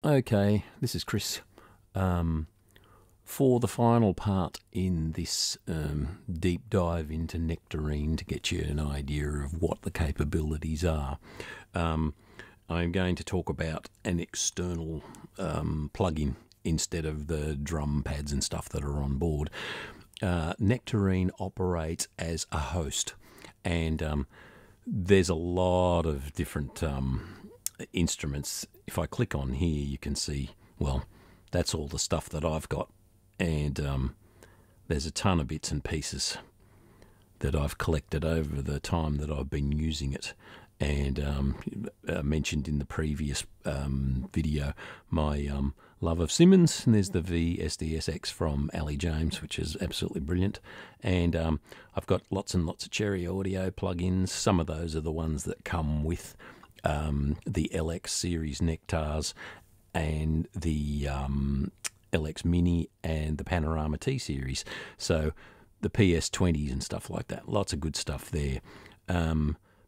Okay, this is Chris. For the final part in this deep dive into Nektarine, to get you an idea of what the capabilities are, I'm going to talk about an external plugin instead of the drum pads and stuff that are on board. Nektarine operates as a host, and there's a lot of different instruments. If I click on here, you can see, well, that's all the stuff that I've got, and there's a ton of bits and pieces that I've collected over the time that I've been using it. And I mentioned in the previous video my love of Simmons, and there's the VSDSX from Ali James, which is absolutely brilliant. And I've got lots and lots of Cherry Audio plugins. Some of those are the ones that come with the LX series Nektars and the LX Mini and the Panorama T series. So the PS20s and stuff like that. Lots of good stuff there.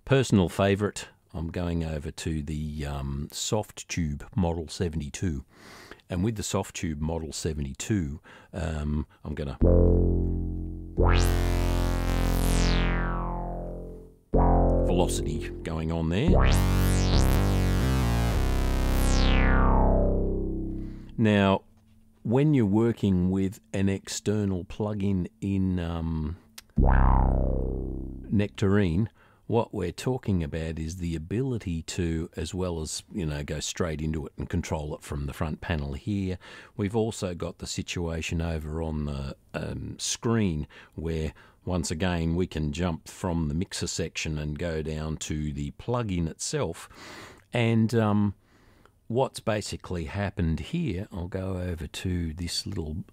Personal favourite, I'm going over to the Softube Model 72. And with the Softube Model 72, I'm going to... velocity going on there. Now, when you're working with an external plugin in Nektarine, what we're talking about is the ability to, as well as, go straight into it and control it from the front panel here. We've also got the situation over on the screen where, once again, we can jump from the mixer section and go down to the plugin itself. And what's basically happened here, I'll go over to this little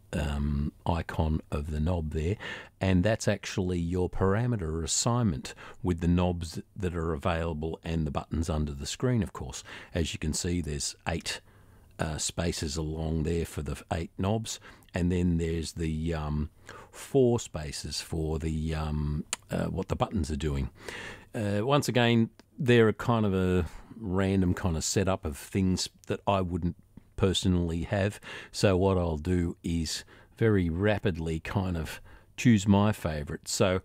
icon of the knob there, and that's actually your parameter assignment with the knobs that are available and the buttons under the screen, of course. As you can see, there's 8 spaces along there for the 8 knobs, and then there's the 4 spaces for the what the buttons are doing. Once again, they're a kind of a random kind of setup of things that I wouldn't personally have. So what I'll do is very rapidly kind of choose my favorite. So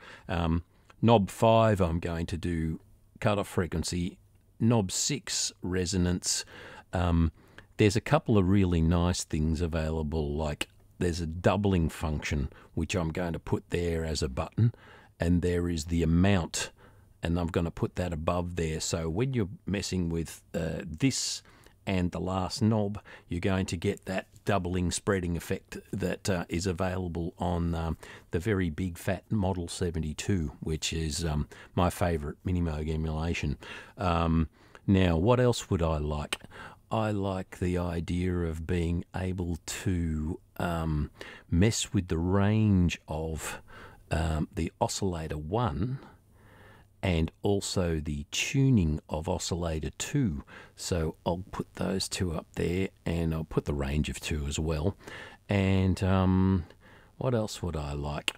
knob 5, I'm going to do cutoff frequency. Knob 6, resonance. There's a couple of really nice things available, like there's a doubling function, which I'm going to put there as a button, and there is the amount, and I'm going to put that above there. So when you're messing with this and the last knob, you're going to get that doubling spreading effect that is available on the very big fat Model 72, which is my favorite Minimoog emulation. Now, what else would I like? I like the idea of being able to mess with the range of the oscillator 1 and also the tuning of oscillator 2. So I'll put those 2 up there, and I'll put the range of 2 as well. And what else would I like?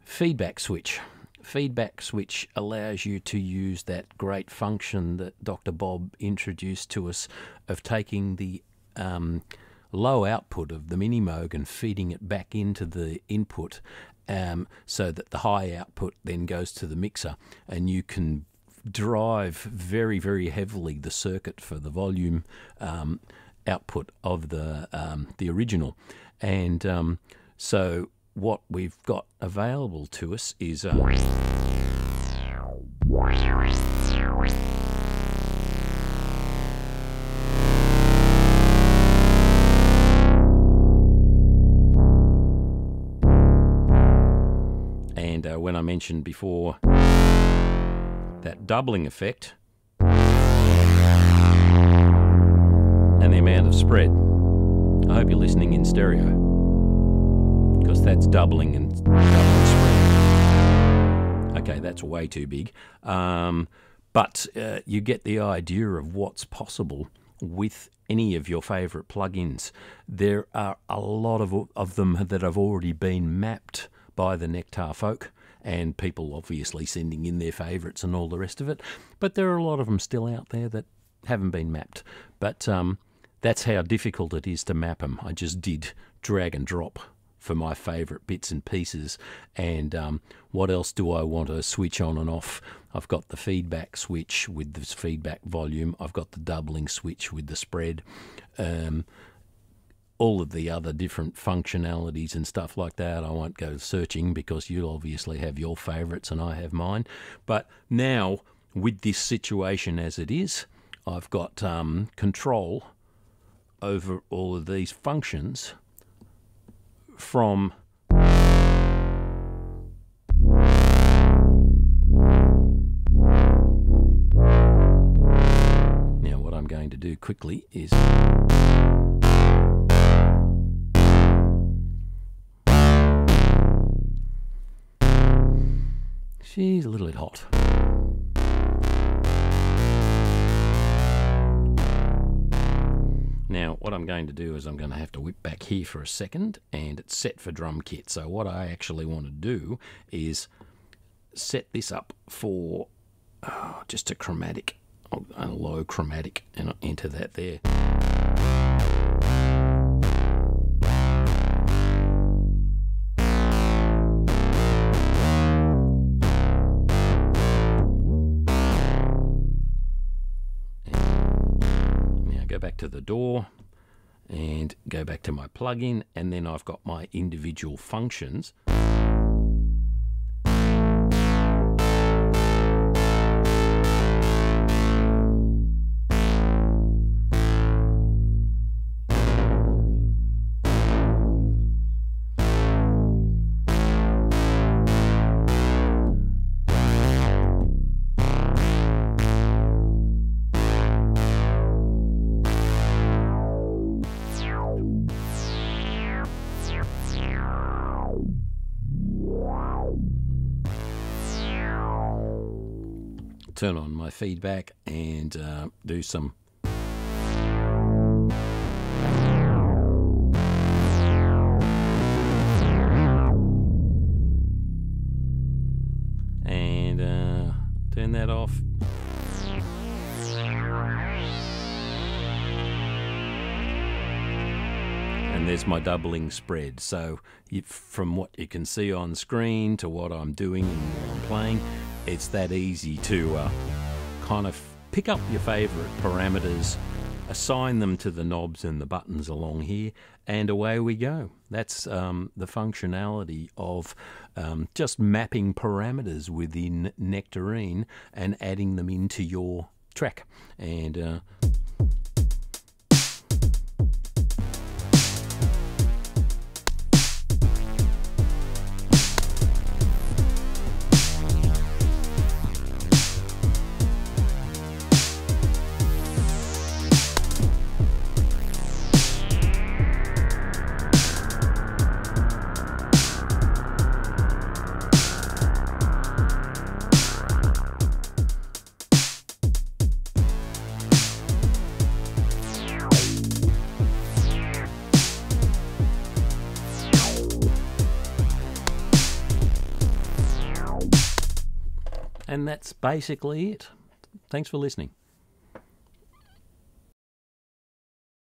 Feedback switch. Feedback switch allows you to use that great function that Dr. Bob introduced to us of taking the low output of the Minimoog and feeding it back into the input, so that the high output then goes to the mixer, and you can drive very, very heavily the circuit for the volume output of the original. And so what we've got available to us is when I mentioned before that doubling effect and the amount of spread, I hope you're listening in stereo, because that's doubling and spread. Okay, that's way too big. But you get the idea of what's possible with any of your favorite plugins. There are a lot of them that have already been mapped by the Nektar folk, and people obviously sending in their favourites and all the rest of it. But there are a lot of them still out there that haven't been mapped. But that's how difficult it is to map them. I just did drag and drop for my favourite bits and pieces. And what else do I want to switch on and off? I've got the feedback switch with this feedback volume. I've got the doubling switch with the spread. All of the other different functionalities and stuff like that, I won't go searching because you'll obviously have your favourites and I have mine. But now, with this situation as it is, I've got control over all of these functions from now. What I'm going to do quickly is she's a little bit hot. Now, what I'm going to do is I'm going to have to whip back here for a second, and it's set for drum kit. So what I actually want to do is set this up for just a chromatic, a low chromatic, and I'll enter that there. Go back to the door and go back to my plugin, and then I've got my individual functions. Turn on my feedback and do some and turn that off. And there's my doubling spread. So from what you can see on screen to what I'm doing and what I'm playing, it's that easy to kind of pick up your favourite parameters, assign them to the knobs and the buttons along here, and away we go. That's the functionality of just mapping parameters within Nektarine and adding them into your track. And that's basically it. Thanks for listening.